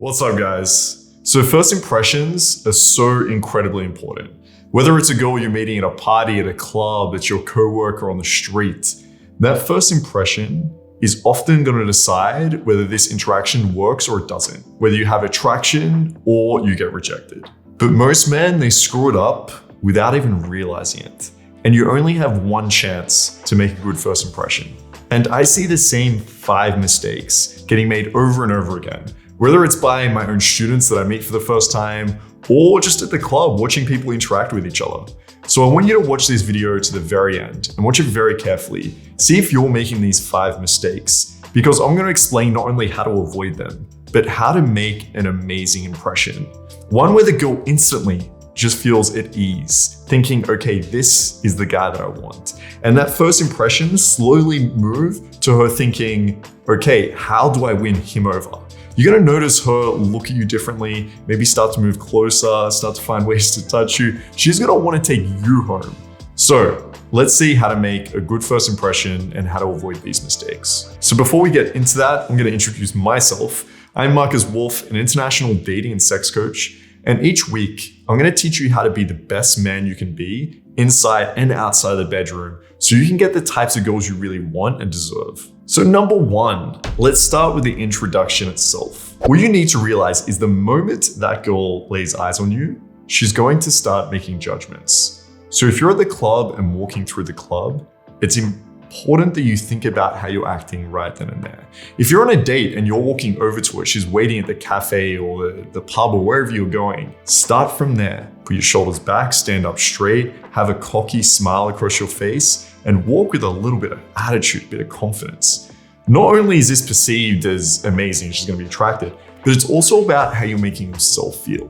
What's up, guys? So first impressions are so incredibly important. Whether it's a girl you're meeting at a party, at a club, it's your coworker on the street, that first impression is often going to decide whether this interaction works or it doesn't, whether you have attraction or you get rejected. But most men, they screw it up without even realizing it. And you only have one chance to make a good first impression. And I see the same 5 mistakes getting made over and over again, whether it's by my own students that I meet for the first time, or just at the club watching people interact with each other. So I want you to watch this video to the very end and watch it very carefully. See if you're making these 5 mistakes, because I'm going to explain not only how to avoid them, but how to make an amazing impression. One where the girl instantly just feels at ease, thinking, okay, this is the guy that I want. And that first impression slowly move to her thinking, okay, how do I win him over? You're gonna notice her look at you differently, maybe start to move closer, start to find ways to touch you. She's gonna wanna take you home. So let's see how to make a good first impression and how to avoid these mistakes. So before we get into that, I'm gonna introduce myself. I'm Marcus Wolf, an international dating and sex coach. And each week, I'm gonna teach you how to be the best man you can be inside and outside the bedroom so you can get the types of girls you really want and deserve. So number 1, let's start with the introduction itself. What you need to realize is the moment that girl lays eyes on you, she's going to start making judgments. So if you're at the club and walking through the club, it's important that you think about how you're acting right then and there. If you're on a date and you're walking over to her, she's waiting at the cafe or the pub or wherever you're going, start from there. Put your shoulders back, stand up straight, have a cocky smile across your face, and walk with a little bit of attitude, a bit of confidence. Not only is this perceived as amazing, she's gonna be attracted, but it's also about how you're making yourself feel,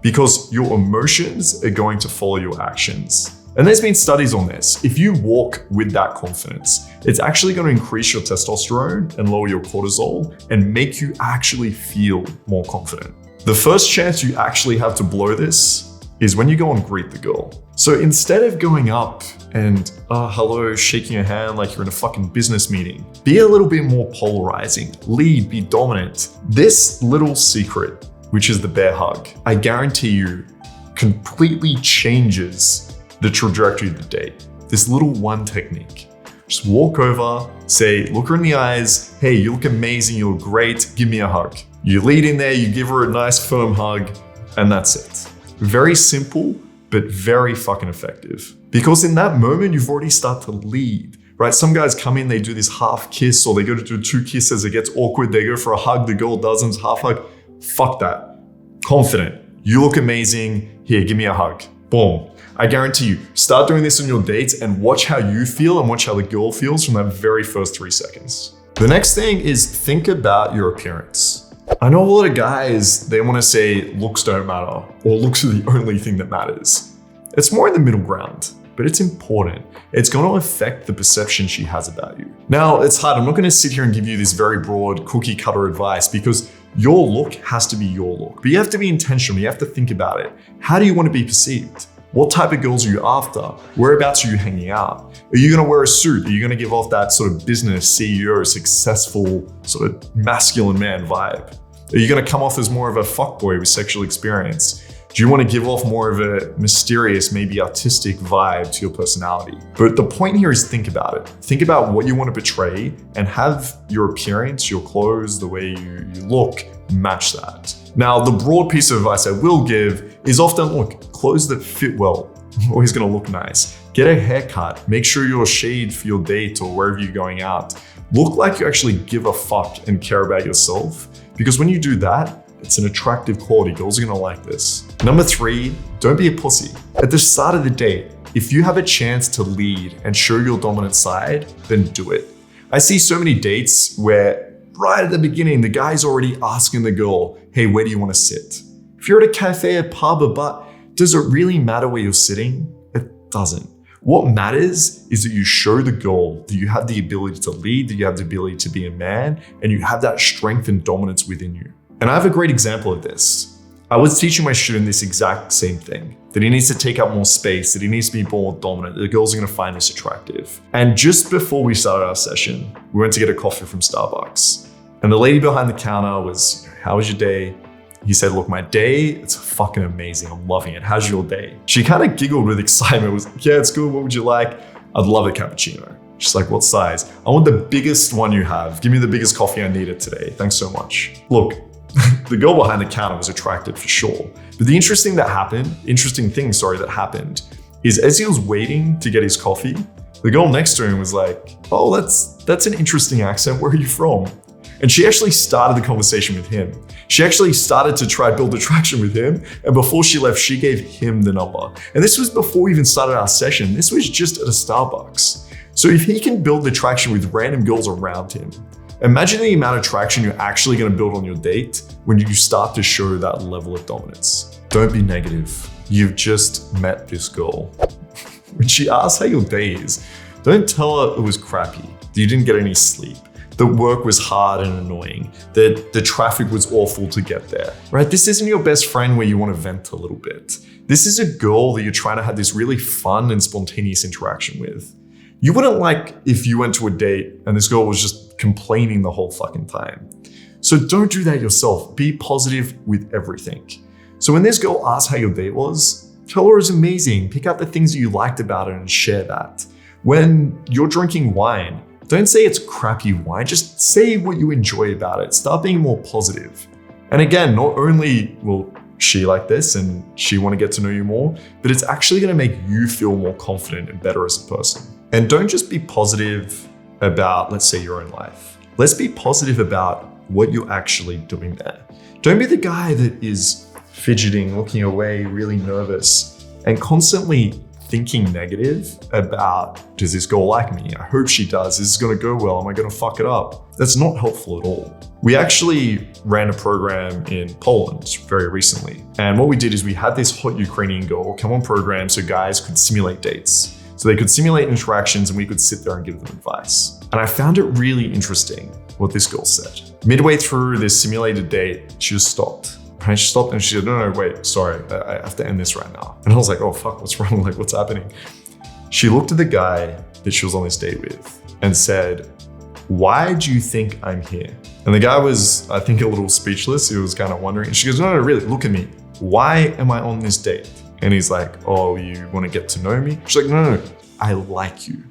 because your emotions are going to follow your actions. And there's been studies on this. If you walk with that confidence, it's actually going to increase your testosterone and lower your cortisol and make you actually feel more confident. The first chance you actually have to blow this is when you go and greet the girl. So instead of going up and, hello, shaking her hand like you're in a fucking business meeting, be a little bit more polarizing, lead, be dominant. This little secret, which is the bear hug, I guarantee you completely changes the trajectory of the date. This little one technique. Just walk over, say, look her in the eyes, hey, you look amazing, you look great, give me a hug. You lead in there, you give her a nice firm hug, and that's it. Very simple, but very fucking effective. Because in that moment, you've already started to lead, right? Some guys come in, they do this half kiss, or they go to do 2 kisses, it gets awkward, they go for a hug, the girl doesn't, half hug. Fuck that. Confident. You look amazing, here, give me a hug. Boom. I guarantee you, start doing this on your dates and watch how you feel and watch how the girl feels from that very first 3 seconds. The next thing is think about your appearance. I know a lot of guys, they want to say looks don't matter or looks are the only thing that matters. It's more in the middle ground, but it's important. It's going to affect the perception she has about you. Now, it's hard. I'm not going to sit here and give you this very broad cookie cutter advice because your look has to be your look, but you have to be intentional. You have to think about it. How do you want to be perceived? What type of girls are you after? Whereabouts are you hanging out? Are you gonna wear a suit? Are you gonna give off that sort of business CEO, successful, sort of masculine man vibe? Are you gonna come off as more of a fuckboy with sexual experience? Do you wanna give off more of a mysterious, maybe artistic vibe to your personality? But the point here is think about it. Think about what you wanna portray and have your appearance, your clothes, the way you look, match that. Now, the broad piece of advice I will give is often look, clothes that fit well, always gonna look nice. Get a haircut, make sure you're shaved for your date or wherever you're going out. Look like you actually give a fuck and care about yourself, because when you do that, it's an attractive quality. Girls are gonna like this. Number 3, don't be a pussy. At the start of the date, if you have a chance to lead and show your dominant side, then do it. I see so many dates where right at the beginning, the guy's already asking the girl, hey, where do you want to sit? If you're at a cafe, a pub, a bar, does it really matter where you're sitting? It doesn't. What matters is that you show the girl that you have the ability to lead, that you have the ability to be a man, and you have that strength and dominance within you. And I have a great example of this. I was teaching my student this exact same thing, that he needs to take up more space, that he needs to be more dominant, that the girls are gonna find this attractive. And just before we started our session, we went to get a coffee from Starbucks. And the lady behind the counter was, how was your day? He said, look, my day, it's fucking amazing. I'm loving it. How's your day? She kind of giggled with excitement. Was like, yeah, it's good. What would you like? I'd love a cappuccino. She's like, what size? I want the biggest one you have. Give me the biggest coffee I needed today. Thanks so much. Look, the girl behind the counter was attracted for sure. But the interesting thing that happened is as he was waiting to get his coffee, the girl next to him was like, oh, that's an interesting accent. Where are you from? And she actually started the conversation with him. She actually started to try to build attraction with him. And before she left, she gave him the number. And this was before we even started our session. This was just at a Starbucks. So if he can build attraction with random girls around him, imagine the amount of traction you're actually going to build on your date when you start to show that level of dominance. Don't be negative. You've just met this girl. When she asks how your day is, don't tell her it was crappy, that you didn't get any sleep, that work was hard and annoying, that the traffic was awful to get there, right? This isn't your best friend where you want to vent a little bit. This is a girl that you're trying to have this really fun and spontaneous interaction with. You wouldn't like if you went to a date and this girl was just complaining the whole fucking time. So don't do that yourself. Be positive with everything. So when this girl asks how your date was, tell her it's amazing. Pick out the things that you liked about it and share that. When you're drinking wine, don't say it's crappy wine, just say what you enjoy about it. Start being more positive. And again, not only will she like this and she want to get to know you more, but it's actually going to make you feel more confident and better as a person. And don't just be positive about, let's say, your own life. Let's be positive about what you're actually doing there. Don't be the guy that is fidgeting, looking away, really nervous, and constantly thinking negative about, does this girl like me? I hope she does. Is this going to go well? Am I going to fuck it up? That's not helpful at all. We actually ran a program in Poland very recently. And what we did is we had this hot Ukrainian girl come on program so guys could simulate dates. So they could simulate interactions and we could sit there and give them advice. And I found it really interesting what this girl said. Midway through this simulated date, she just stopped. And she stopped and she said, no, wait, sorry, I have to end this right now. And I was like, oh fuck, what's wrong? Like, what's happening? She looked at the guy that she was on this date with and said, why do you think I'm here? And the guy was, I think, a little speechless. He was kind of wondering. And she goes, no, really, look at me. Why am I on this date? And he's like, oh, you want to get to know me? She's like, no, I like you.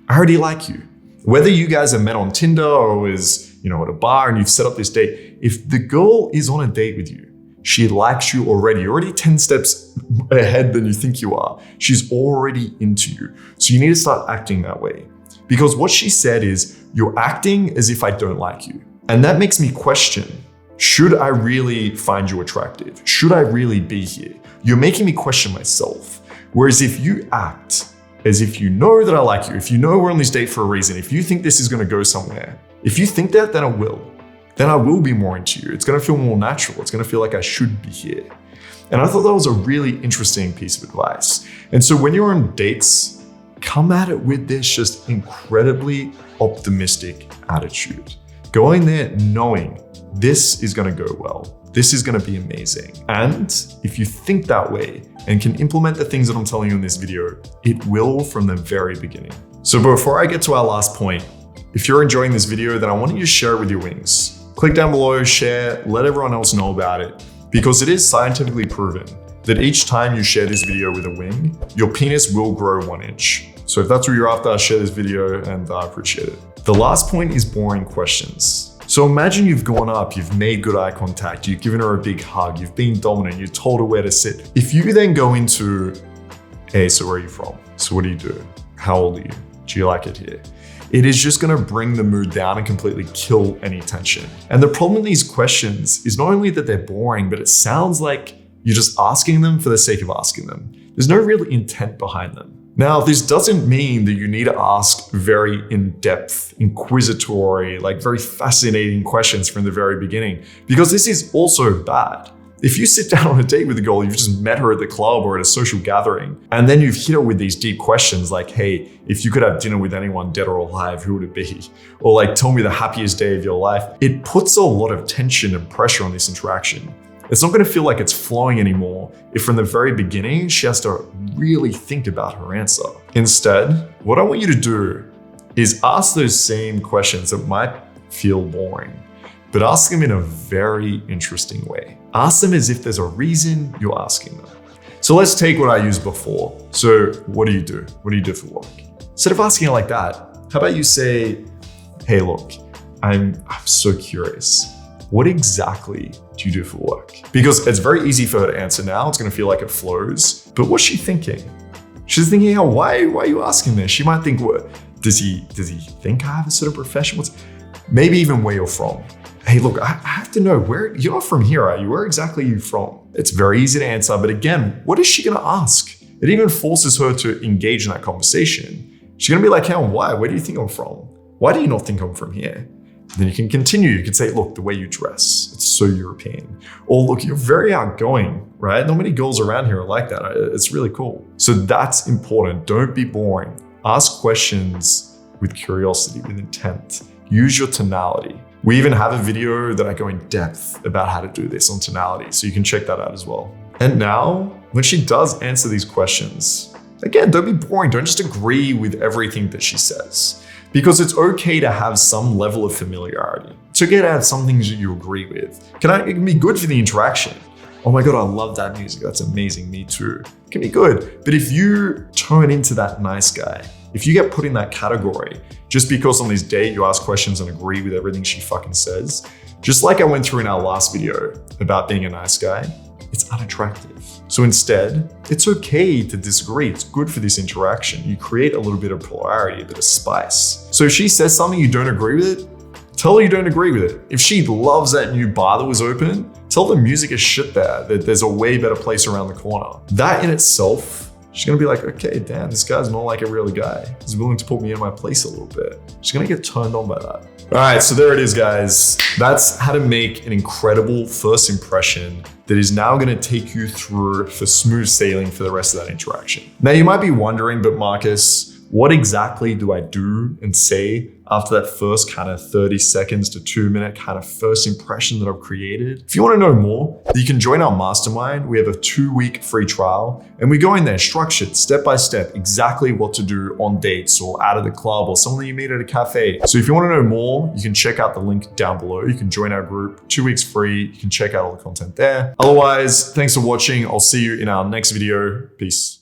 I already like you. Whether you guys have met on Tinder or is, at a bar and you've set up this date, if the girl is on a date with you, she likes you already. You're already 10 steps ahead than you think you are. She's already into you. So you need to start acting that way. Because what she said is, you're acting as if I don't like you. And that makes me question, should I really find you attractive? Should I really be here? You're making me question myself. Whereas if you act as if you know that I like you, if you know we're on this date for a reason, if you think this is going to go somewhere, if you think that, then I will. Then I will be more into you. It's going to feel more natural. It's going to feel like I should be here. And I thought that was a really interesting piece of advice. And so when you're on dates, come at it with this just incredibly optimistic attitude. Go in there knowing this is going to go well. This is going to be amazing. And if you think that way and can implement the things that I'm telling you in this video, it will from the very beginning. So before I get to our last point, if you're enjoying this video, then I want you to share it with your wings. Click down below, share, let everyone else know about it, because it is scientifically proven that each time you share this video with a wing, your penis will grow 1 inch. So if that's what you're after, share this video and I appreciate it. The last point is boring questions. So imagine you've gone up, you've made good eye contact, you've given her a big hug, you've been dominant, you told her where to sit. If you then go into, hey, so where are you from? So what do you do? How old are you? Do you like it here? It is just going to bring the mood down and completely kill any tension. And the problem with these questions is not only that they're boring, but it sounds like you're just asking them for the sake of asking them. There's no real intent behind them. Now, this doesn't mean that you need to ask very in-depth, inquisitory, very fascinating questions from the very beginning, because this is also bad. If you sit down on a date with a girl, you've just met her at the club or at a social gathering, and then you've hit her with these deep questions like, hey, if you could have dinner with anyone dead or alive, who would it be? Or tell me the happiest day of your life. It puts a lot of tension and pressure on this interaction. It's not going to feel like it's flowing anymore if from the very beginning, she has to really think about her answer. Instead, what I want you to do is ask those same questions that might feel boring but ask them in a very interesting way. Ask them as if there's a reason you're asking them. So let's take what I used before. So what do you do? What do you do for work? Instead of asking it like that, how about you say, hey, look, I'm so curious. What exactly do you do for work? Because it's very easy for her to answer now. It's gonna feel like it flows. But what's she thinking? She's thinking, oh, why are you asking this? She might think, what, does he think I have a certain profession? Maybe even where you're from. Hey, look, I have to know where, you're not from here, are you? Where exactly are you from? It's very easy to answer, but again, what is she gonna ask? It even forces her to engage in that conversation. She's gonna be like, hey, why? Where do you think I'm from? Why do you not think I'm from here? Then you can continue. You can say, look, the way you dress, it's so European. Or look, you're very outgoing, right? Not many girls around here are like that. It's really cool. So that's important. Don't be boring. Ask questions with curiosity, with intent. Use your tonality. We even have a video that I go in depth about how to do this on tonality, so you can check that out as well. And now, when she does answer these questions, again, don't be boring. Don't just agree with everything that she says. Because it's okay to have some level of familiarity. It's okay to have some things that you agree with. It can be good for the interaction. Oh my God, I love that music. That's amazing, me too. It can be good. But if you turn into that nice guy, if you get put in that category, just because on this date you ask questions and agree with everything she fucking says, just like I went through in our last video about being a nice guy, it's unattractive. So instead, it's okay to disagree. It's good for this interaction. You create a little bit of polarity, a bit of spice. So if she says something you don't agree with it, tell her you don't agree with it. If she loves that new bar that was open, tell the music is shit there, that there's a way better place around the corner. That in itself, she's gonna be like, okay, damn, this guy's not like a real guy. He's willing to put me in my place a little bit. She's gonna get turned on by that. All right, so there it is, guys. That's how to make an incredible first impression that is now gonna take you through for smooth sailing for the rest of that interaction. Now you might be wondering, but Marcus, what exactly do I do and say after that first kind of 30 seconds to 2-minute kind of first impression that I've created? If you want to know more, you can join our mastermind. We have a 2-week free trial and we go in there structured step by step, exactly what to do on dates or out of the club or someone that you meet at a cafe. So if you want to know more, you can check out the link down below. You can join our group, 2 weeks free. You can check out all the content there. Otherwise, thanks for watching. I'll see you in our next video. Peace.